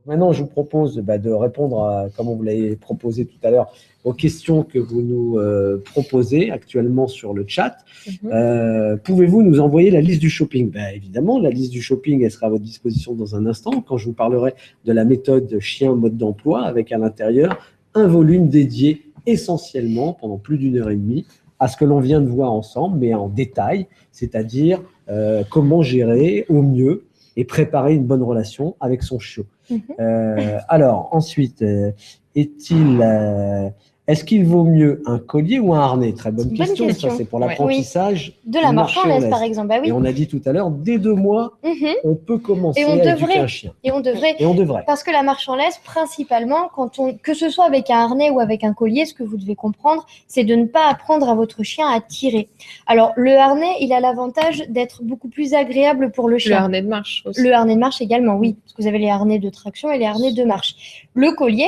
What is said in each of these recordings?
Maintenant, je vous propose de répondre, comme on vous l'avez proposé tout à l'heure, aux questions que vous nous proposez actuellement sur le chat. Pouvez-vous nous envoyer la liste du shopping? Évidemment, la liste du shopping, elle sera à votre disposition dans un instant, quand je vous parlerai de la méthode chien mode d'emploi, avec à l'intérieur un volume dédié essentiellement, pendant plus d'1 h 30, à ce que l'on vient de voir ensemble, mais en détail, c'est-à-dire comment gérer au mieux et préparer une bonne relation avec son chiot. Alors, ensuite, est-ce qu'il vaut mieux un collier ou un harnais? Très bonne question. Ça, c'est pour l'apprentissage de la marche en laisse, par exemple. Et on a dit tout à l'heure, dès 2 mois, on peut commencer à éduquer un chien. Et on devrait. Parce que la marche en laisse, principalement, que ce soit avec un harnais ou avec un collier, ce que vous devez comprendre, c'est de ne pas apprendre à votre chien à tirer. Alors, le harnais, il a l'avantage d'être beaucoup plus agréable pour le chien. Le harnais de marche aussi. Le harnais de marche également, oui. Parce que vous avez les harnais de traction et les harnais de marche. Le collier,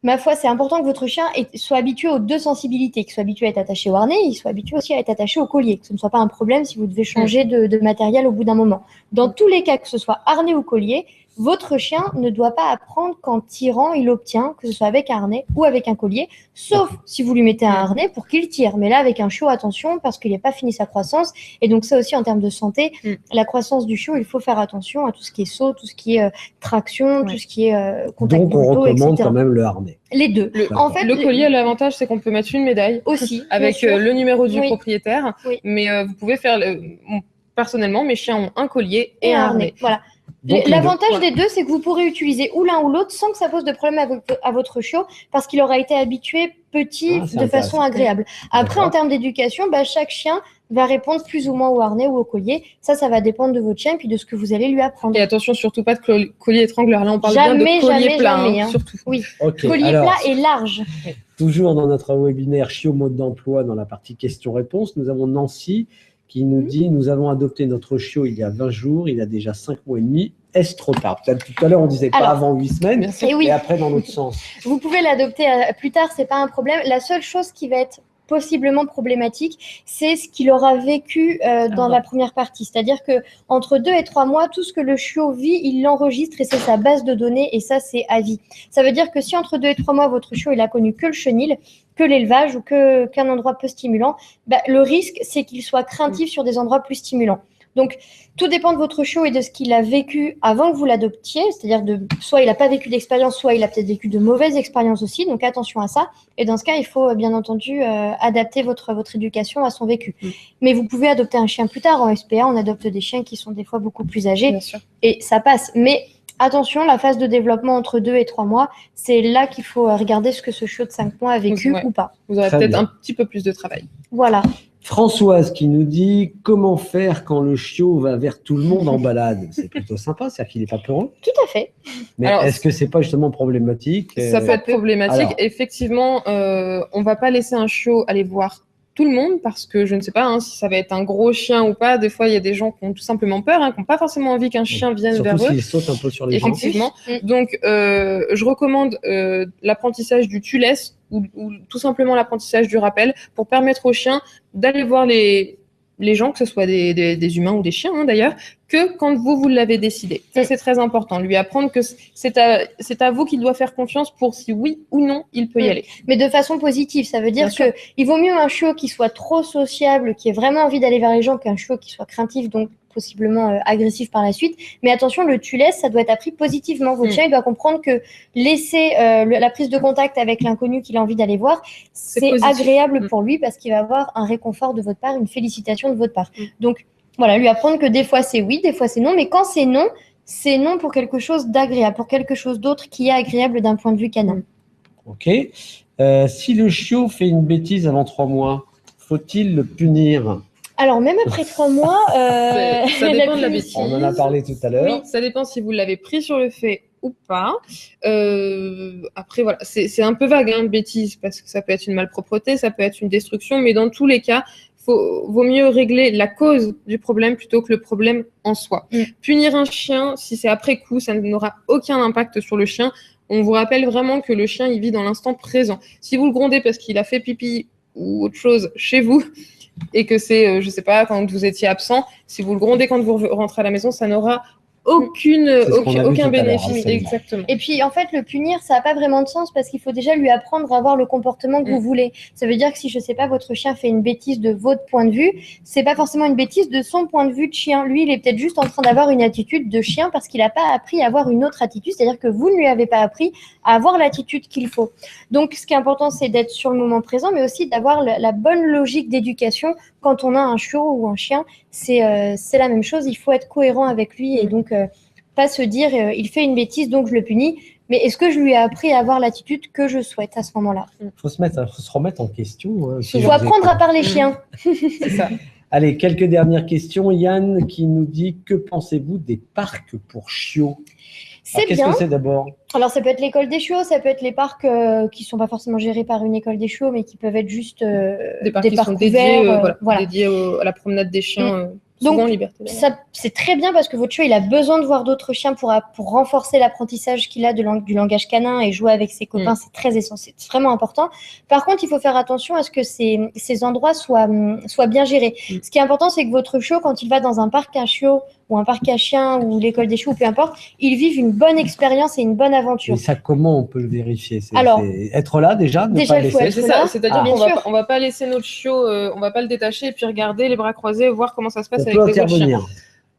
ma foi, c'est important que votre chien soit habitué aux 2 sensibilités, qu'il soit habitué à être attaché au harnais, il soit habitué aussi à être attaché au collier, que ce ne soit pas un problème si vous devez changer de matériel au bout d'un moment. Dans tous les cas, que ce soit harnais ou collier, votre chien ne doit pas apprendre qu'en tirant, il obtient, que ce soit avec un harnais ou avec un collier, sauf si vous lui mettez un harnais pour qu'il tire. Mais là, avec un chiot, attention, parce qu'il n'a pas fini sa croissance. Et donc ça aussi, en termes de santé, la croissance du chiot, il faut faire attention à tout ce qui est saut, tout ce qui est traction, tout ce qui est contact donc, on recommande quand même le harnais. Les deux. En fait, le collier, l'avantage, c'est qu'on peut mettre une médaille aussi avec le numéro du propriétaire. Mais vous pouvez faire... Personnellement, mes chiens ont un collier et un harnais. Voilà. L'avantage des deux, c'est que vous pourrez utiliser ou l'un ou l'autre sans que ça pose de problème à votre chiot, parce qu'il aura été habitué petit de façon agréable. Après, en termes d'éducation, chaque chien va répondre plus ou moins au harnais ou au collier. Ça va dépendre de votre chien et puis de ce que vous allez lui apprendre. Et attention, surtout pas de collier étrangleur. Là, on parle bien de collier plat, surtout. Oui, collier plat et large. Toujours dans notre webinaire Chiot mode d'emploi, dans la partie questions-réponses, nous avons Nancy qui nous dit « Nous avons adopté notre chiot il y a 20 jours, il a déjà 5 mois et demi. Est-ce trop tard ?» Tout à l'heure, on disait pas avant 8 semaines, et après dans l'autre sens. Vous pouvez l'adopter plus tard, c'est pas un problème. La seule chose qui va être possiblement problématique, c'est ce qu'il aura vécu dans la première partie. C'est-à-dire que entre 2 et 3 mois, tout ce que le chiot vit, il l'enregistre et c'est sa base de données et ça, c'est à vie. Ça veut dire que si entre 2 et 3 mois, votre chiot, il a connu que le chenil, que l'élevage ou qu'un endroit peu stimulant, le risque, c'est qu'il soit craintif sur des endroits plus stimulants. Donc, tout dépend de votre chiot et de ce qu'il a vécu avant que vous l'adoptiez, c'est-à-dire soit il n'a pas vécu d'expérience, soit il a peut-être vécu de mauvaises expériences aussi, donc attention à ça. Et dans ce cas, il faut bien entendu adapter votre éducation à son vécu. Mais vous pouvez adopter un chien plus tard. En SPA, on adopte des chiens qui sont des fois beaucoup plus âgés, et ça passe. Mais attention, la phase de développement entre 2 et 3 mois, c'est là qu'il faut regarder ce que ce chiot de 5 mois a vécu ou pas. Vous aurez peut-être un petit peu plus de travail. Voilà. Françoise qui nous dit « Comment faire quand le chiot va vers tout le monde en balade ?» C'est plutôt sympa, c'est-à-dire qu'il n'est pas peureux. Tout à fait. Mais est-ce que ce n'est pas justement problématique? Ça peut être problématique. Effectivement, on ne va pas laisser un chiot aller voir tout le monde parce que je ne sais pas si ça va être un gros chien ou pas. Des fois, il y a des gens qui ont tout simplement peur, qui n'ont pas forcément envie qu'un chien vienne vers eux. Surtout s'ils sautent un peu sur les gens. Effectivement. Donc, je recommande l'apprentissage du tu laisses ou tout simplement l'apprentissage du rappel pour permettre aux chiens d'aller voir les gens, que ce soit des humains ou des chiens d'ailleurs, que quand vous l'avez décidé. Ça, c'est très important. Lui apprendre que c'est à vous qu'il doit faire confiance pour si oui ou non, il peut y aller. Mais de façon positive. Ça veut dire qu'il vaut mieux un chiot qui soit trop sociable, qui ait vraiment envie d'aller vers les gens, qu'un chiot qui soit craintif, donc possiblement agressif par la suite. Mais attention, le tu laisses, ça doit être appris positivement. Votre chien, il doit comprendre que laisser la prise de contact avec l'inconnu qu'il a envie d'aller voir, c'est agréable pour lui parce qu'il va avoir un réconfort de votre part, une félicitation de votre part. Donc, voilà, lui apprendre que des fois c'est oui, des fois c'est non, mais quand c'est non pour quelque chose d'agréable, pour quelque chose d'autre qui est agréable d'un point de vue canin. Ok. Si le chiot fait une bêtise avant 3 mois, faut-il le punir? Alors, même après 3 mois, ça dépend de la bêtise. On en a parlé tout à l'heure. Oui, ça dépend si vous l'avez pris sur le fait ou pas. Après, voilà, c'est un peu vague, bêtise, parce que ça peut être une malpropreté, ça peut être une destruction, mais dans tous les cas, vaut mieux régler la cause du problème plutôt que le problème en soi. Punir un chien, si c'est après coup, ça n'aura aucun impact sur le chien. On vous rappelle vraiment que le chien, il vit dans l'instant présent. Si vous le grondez parce qu'il a fait pipi ou autre chose chez vous, et que c'est, je sais pas, quand vous étiez absent, si vous le grondez quand vous rentrez à la maison, ça n'aura aucun bénéfice. absolument. Exactement. Et puis, en fait, le punir, ça n'a pas vraiment de sens parce qu'il faut déjà lui apprendre à avoir le comportement que vous voulez. Ça veut dire que si, je sais pas, votre chien fait une bêtise de votre point de vue, c'est pas forcément une bêtise de son point de vue de chien. Lui, il est peut-être juste en train d'avoir une attitude de chien parce qu'il n'a pas appris à avoir une autre attitude. C'est-à-dire que vous ne lui avez pas appris à avoir l'attitude qu'il faut. Donc, ce qui est important, c'est d'être sur le moment présent, mais aussi d'avoir la bonne logique d'éducation. Quand on a un chiot ou un chien, c'est la même chose. Il faut être cohérent avec lui et donc pas se dire il fait une bêtise donc je le punis. Mais est-ce que je lui ai appris à avoir l'attitude que je souhaite à ce moment-là? Faut se remettre en question. Hein, Il faut apprendre à parler chien. C'est ça. Allez, quelques dernières questions. Yann qui nous dit que pensez-vous des parcs pour chiots? C'est Qu'est-ce bien. que c'est d'abord? Alors, ça peut être l'école des chiots, ça peut être les parcs qui sont pas forcément gérés par une école des chiots, mais qui peuvent être juste Des parcs qui sont dédiés, dédiés à la promenade des chiens, souvent en liberté. Ça, c'est très bien parce que votre chiot, il a besoin de voir d'autres chiens pour renforcer l'apprentissage qu'il a du langage canin et jouer avec ses copains. C'est très essentiel, c'est vraiment important. Par contre, il faut faire attention à ce que ces endroits soient bien gérés. Ce qui est important, c'est que votre chiot, quand il va dans un parc à chiots ou un parc à chiens ou l'école des chiots, ou peu importe, il vive une bonne expérience et une bonne aventure. Et ça, comment on peut le vérifier? Alors, c'est être là déjà, ne déjà, pas il faut laisser. être C'est ça, là. c'est-à-dire Bien sûr. qu'on va pas laisser notre chiot, on va pas le détacher et puis regarder les bras croisés, voir comment ça se passe On avec peut les autres chiens. intervenir.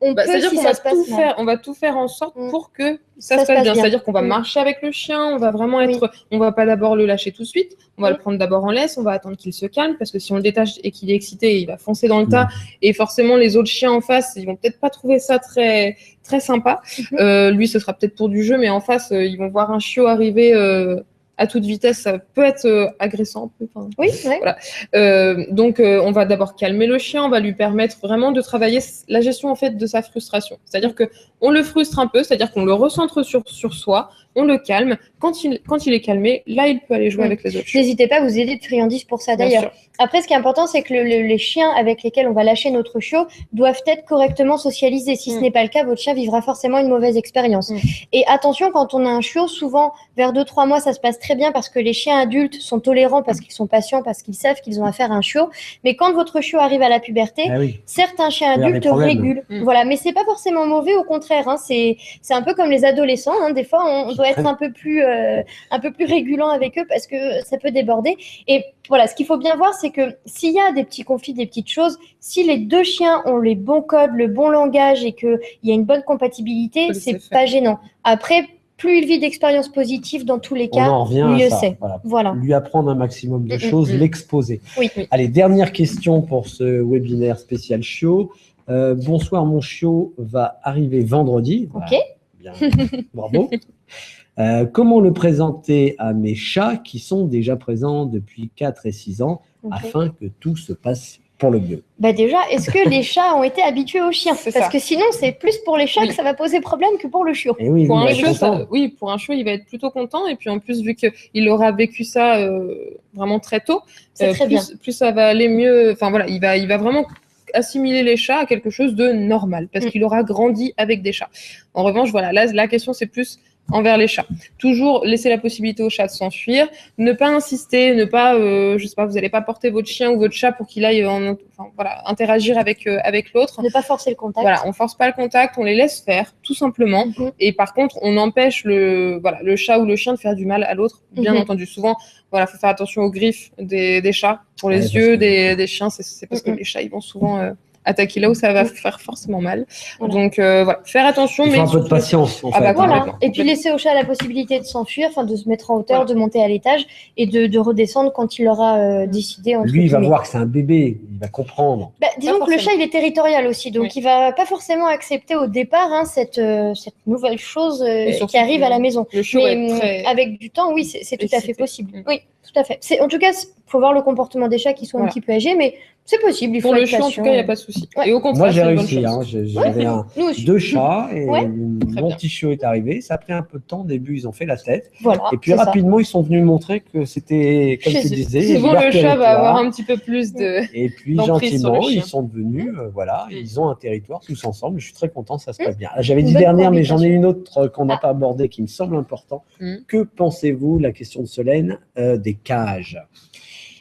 On peut, C'est-à-dire si qu'on ça va se passe tout mal. faire, on va tout faire en sorte pour que ça Ça se passe bien. bien. C'est-à-dire qu'on va marcher avec le chien, on va vraiment être, on va pas d'abord le lâcher tout de suite, on va le prendre d'abord en laisse, on va attendre qu'il se calme parce que si on le détache et qu'il est excité, il va foncer dans le tas et forcément les autres chiens en face, ils vont peut-être pas trouver ça très très sympa. Lui, ce sera peut-être pour du jeu, mais en face, ils vont voir un chiot arriver à toute vitesse, ça peut être agressant un peu. Enfin, Oui, ouais. voilà. Donc, on va d'abord calmer le chien, on va lui permettre vraiment de travailler la gestion en fait de sa frustration. C'est-à-dire que on le frustre un peu, c'est-à-dire qu'on le recentre sur soi, on le calme. Quand il est calmé, là, il peut aller jouer avec les autres chiens. N'hésitez pas à vous aider de friandises pour ça Bien d'ailleurs. sûr. Après, ce qui est important, c'est que les chiens avec lesquels on va lâcher notre chiot doivent être correctement socialisés. Si ce n'est pas le cas, votre chien vivra forcément une mauvaise expérience. Et attention, quand on a un chiot, souvent vers 2-3 mois, ça se passe très bien parce que les chiens adultes sont tolérants, parce qu'ils sont patients, parce qu'ils savent qu'ils ont affaire à un chiot. Mais quand votre chiot arrive à la puberté, certains chiens Il y a des adultes problèmes. régulent. Voilà, mais c'est pas forcément mauvais, au contraire. Hein. C'est un peu comme les adolescents. Hein. Des fois, on doit être un peu plus régulant avec eux parce que ça peut déborder. Et voilà, ce qu'il faut bien voir, c'est que s'il y a des petits conflits, des petites choses, si les deux chiens ont les bons codes, le bon langage et qu'il y a une bonne compatibilité, c'est pas gênant. Après, plus il vit d'expériences positives, dans tous les cas, mieux c'est. Voilà. Lui apprendre un maximum de choses, l'exposer. Oui. Allez, dernière question pour ce webinaire spécial chiot. Bonsoir, mon chiot va arriver vendredi. Ok. Bien, bravo. Comment le présenter à mes chats qui sont déjà présents depuis 4 et 6 ans afin que tout se passe pour le mieux? Bah déjà, est-ce que les chats ont été habitués aux chiens? Parce que sinon, c'est plus pour les chats que ça va poser problème que pour le chiot. Et oui, pour un chiot, il va être plutôt content. Et puis en plus, vu qu'il aura vécu ça vraiment très tôt, plus ça va aller mieux. Enfin voilà, il va vraiment assimiler les chats à quelque chose de normal parce qu'il aura grandi avec des chats. En revanche, voilà, là, la question, c'est plus envers les chats. Toujours laisser la possibilité au chat de s'enfuir, ne pas insister, ne pas, je sais pas, vous n'allez pas porter votre chien ou votre chat pour qu'il aille interagir avec l'autre. Ne pas forcer le contact. Voilà, on force pas le contact, on les laisse faire, tout simplement. Et par contre, on empêche le chat ou le chien de faire du mal à l'autre, bien entendu. Souvent, voilà, faut faire attention aux griffes des chats pour les yeux des chiens. C'est parce que les chats, ils vont souvent attaquer là où ça va faire forcément mal. Voilà. Donc voilà, faire attention. Il faut un peu de patience. En fait. Voilà. Et puis laisser au chat la possibilité de s'enfuir, de se mettre en hauteur, de monter à l'étage et de redescendre quand il aura décidé. Lui, il va voir que c'est un bébé, il va comprendre. Disons que le chat, il est territorial aussi, donc il va pas forcément accepter au départ cette nouvelle chose qui arrive à la maison. Mais avec du temps, oui, c'est tout à fait possible. Oui, tout à fait. En tout cas, il faut voir le comportement des chats qui sont un petit peu âgés, mais c'est possible. Il faut pour le chiot, en tout cas, il n'y a pas de souci. Ouais. Et au contraire, moi, j'ai réussi. J'avais 2 chats et mon petit chiot est arrivé. Ça a pris un peu de temps. Au début, ils ont fait la tête. Voilà, et puis rapidement, ils sont venus montrer que c'était, comme tu disais, souvent le chat va avoir un petit peu plus de. Et puis gentiment, ils sont devenus, ils ont un territoire tous ensemble. Je suis très content, ça se passe bien. J'avais dit dernière, mais j'en ai une autre qu'on n'a pas abordée qui me semble important. Que pensez-vous, la question de Solène, des cages?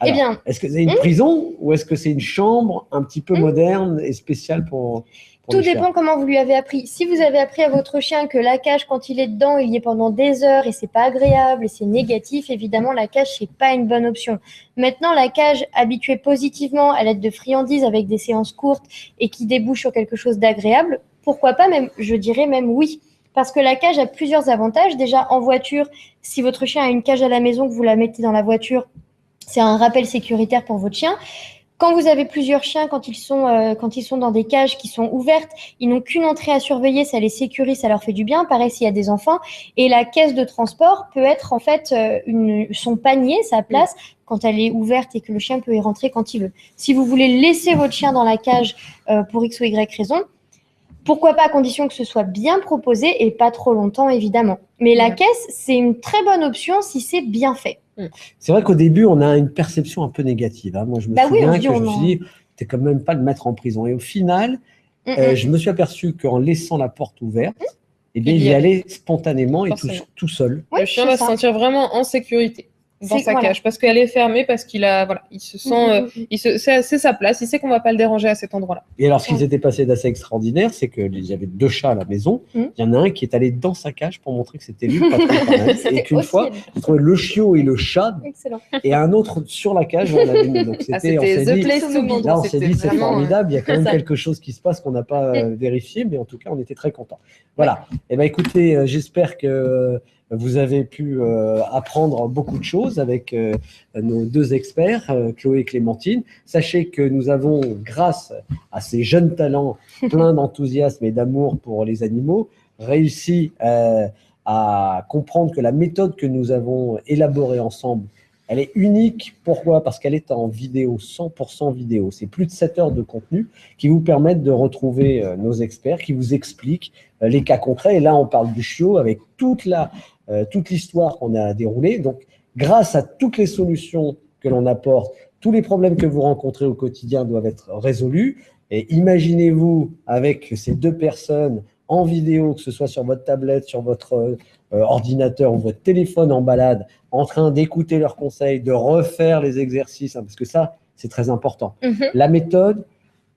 Alors, est-ce que c'est une prison ou est-ce que c'est une chambre un petit peu moderne et spéciale pour pour Tout le chien. dépend comment vous lui avez appris. Si vous avez appris à votre chien que la cage, quand il est dedans, il y est pendant des heures et c'est pas agréable et c'est négatif, évidemment, la cage, c'est pas une bonne option. Maintenant, la cage habituée positivement à l'aide de friandises avec des séances courtes et qui débouche sur quelque chose d'agréable, pourquoi pas même, je dirais même oui. Parce que la cage a plusieurs avantages. Déjà, en voiture, si votre chien a une cage à la maison, que vous la mettez dans la voiture, c'est un rappel sécuritaire pour votre chien. Quand vous avez plusieurs chiens, quand ils sont dans des cages qui sont ouvertes, ils n'ont qu'une entrée à surveiller, ça les sécurise, ça leur fait du bien. Pareil s'il y a des enfants. Et la caisse de transport peut être en fait son panier, sa place, quand elle est ouverte et que le chien peut y rentrer quand il veut. Si vous voulez laisser votre chien dans la cage pour X ou Y raison, pourquoi pas à condition que ce soit bien proposé et pas trop longtemps, évidemment. Mais la caisse, c'est une très bonne option si c'est bien fait. C'est vrai qu'au début, on a une perception un peu négative. Hein. Moi, je me souviens que je me suis dit, t'es quand même pas le mettre en prison. Et au final, je me suis aperçu qu'en laissant la porte ouverte, eh bien, il y allait spontanément et tout seul. Le chien va se sentir vraiment en sécurité dans sa cage parce qu'elle est fermée, parce qu'il a, voilà, il se sent, c'est sa place, il sait qu'on va pas le déranger à cet endroit-là. Et alors, ce qui s'était passé d'assez extraordinaire, c'est qu'il y avait 2 chats à la maison. Il y en a un qui est allé dans sa cage pour montrer que c'était lui le patron quand même. Et qu'une fois, il trouvait le chiot et le chat. Excellent. Et un autre sur la cage où on l'avait mis. Donc c'était, on s'est dit, c'est formidable. Il y a quand même quelque chose qui se passe qu'on n'a pas vérifié, mais en tout cas, on était très contents. Voilà. Et ben écoutez, j'espère que vous avez pu apprendre beaucoup de choses avec nos 2 experts, Chloé et Clémentine. Sachez que nous avons, grâce à ces jeunes talents pleins d'enthousiasme et d'amour pour les animaux, réussi à comprendre que la méthode que nous avons élaborée ensemble, elle est unique. Pourquoi? Parce qu'elle est en vidéo, 100% vidéo. C'est plus de 7 heures de contenu qui vous permettent de retrouver nos experts, qui vous expliquent les cas concrets. Et là, on parle du chiot avec toute l'histoire qu'on a déroulée. Donc, grâce à toutes les solutions que l'on apporte, tous les problèmes que vous rencontrez au quotidien doivent être résolus. Et imaginez-vous avec ces 2 personnes en vidéo, que ce soit sur votre tablette, sur votre ordinateur ou votre téléphone en balade, en train d'écouter leurs conseils, de refaire les exercices, hein, parce que ça, c'est très important. La méthode,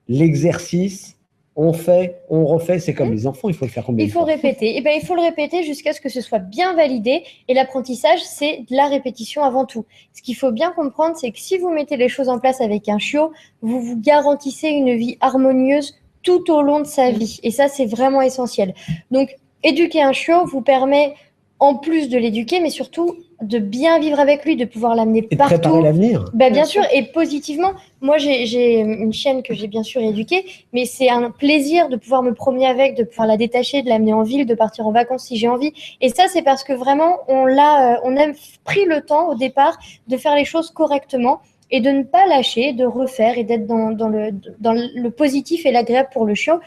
l'exercice, on fait, on refait, c'est comme les enfants, il faut le faire combien de fois? Il faut répéter. Et ben, il faut le répéter jusqu'à ce que ce soit bien validé. Et l'apprentissage, c'est de la répétition avant tout. Ce qu'il faut bien comprendre, c'est que si vous mettez les choses en place avec un chiot, vous vous garantissez une vie harmonieuse tout au long de sa vie. Et ça, c'est vraiment essentiel. Donc, éduquer un chiot vous permet, en plus de l'éduquer, mais surtout de bien vivre avec lui, de pouvoir l'amener partout. Et de préparer l'avenir. Bien sûr, et positivement. Moi, j'ai une chienne que j'ai bien sûr éduquée, mais c'est un plaisir de pouvoir me promener avec, de pouvoir la détacher, de l'amener en ville, de partir en vacances si j'ai envie. Et ça, c'est parce que vraiment, on a pris le temps au départ de faire les choses correctement et de ne pas lâcher, de refaire et d'être dans le positif et l'agréable pour le chien.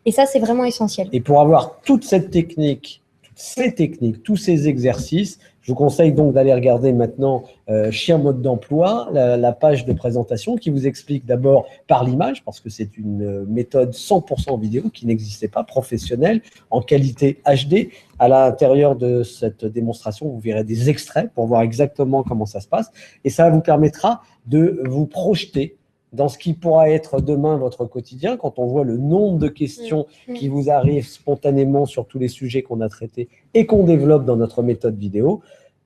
Et ça, c'est vraiment essentiel. Et pour avoir toute cette technique, ces techniques, tous ces exercices, je vous conseille donc d'aller regarder maintenant Chien mode d'emploi, la page de présentation qui vous explique d'abord par l'image, parce que c'est une méthode 100% vidéo qui n'existait pas, professionnelle, en qualité HD. À l'intérieur de cette démonstration, vous verrez des extraits pour voir exactement comment ça se passe. Et ça vous permettra de vous projeter dans ce qui pourra être demain votre quotidien, quand on voit le nombre de questions qui vous arrivent spontanément sur tous les sujets qu'on a traités et qu'on développe dans notre méthode vidéo.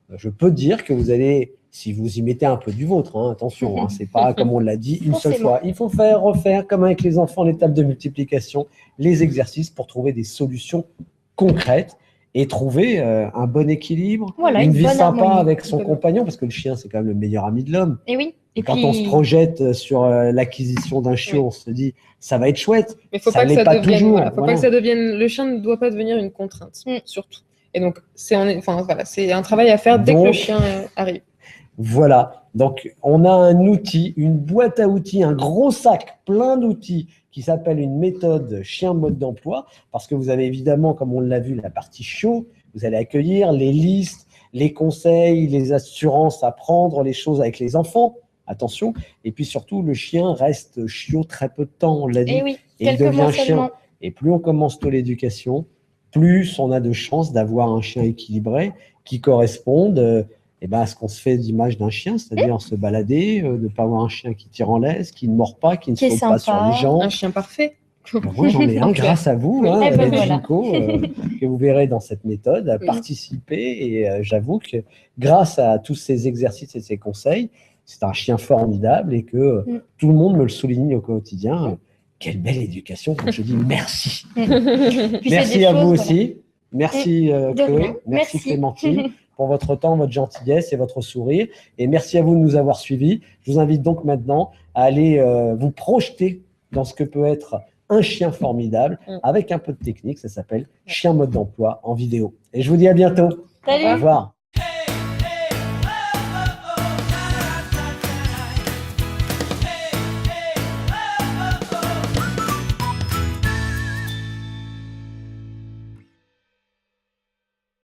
Je peux dire que vous allez, si vous y mettez un peu du vôtre, hein, attention, hein, c'est pas comme on l'a dit une seule fois. Il faut faire, refaire, comme avec les enfants, l'étape de multiplication, les exercices pour trouver des solutions concrètes et trouver un bon équilibre, une vie sympa avec son compagnon, parce que le chien, c'est quand même le meilleur ami de l'homme. Et oui. Et quand on se projette sur l'acquisition d'un chiot, on se dit, ça va être chouette. Mais faut pas que ça devienne, toujours. Faut pas que ça devienne, le chien ne doit pas devenir une contrainte, surtout. Et donc, c'est un travail à faire dès que le chien arrive. Voilà. Donc, on a un outil, une boîte à outils, un gros sac plein d'outils qui s'appelle une méthode chien mode d'emploi, parce que vous avez évidemment, comme on l'a vu, la partie chiot, vous allez accueillir les listes, les conseils, les assurances à prendre, les choses avec les enfants. Attention, et puis surtout, le chien reste chiot très peu de temps, on l'a dit, et il devient chien. Et plus on commence tôt l'éducation, plus on a de chances d'avoir un chien équilibré qui corresponde à ce qu'on se fait d'image d'un chien, c'est-à-dire se balader, de ne pas avoir un chien qui tire en laisse, qui ne mord pas, qui ne saute pas sur les gens. Un chien parfait. Moi, j'en ai un grâce à vous, hein, Eh ben les voilà. Ginkgo, que vous verrez dans cette méthode, à Oui. participer. Et j'avoue que grâce à tous ces exercices et ces conseils, c'est un chien formidable et que tout le monde me le souligne au quotidien. Quelle belle éducation. Donc, je dis merci. Puis c'est Merci des à vous choses, voilà. aussi. Merci De Chloé. rien. Merci Merci. Clémentine pour votre temps, votre gentillesse et votre sourire. Et merci à vous de nous avoir suivis. Je vous invite donc maintenant à aller vous projeter dans ce que peut être un chien formidable avec un peu de technique. Ça s'appelle Chien mode d'emploi en vidéo. Et je vous dis à bientôt. Salut. Au revoir.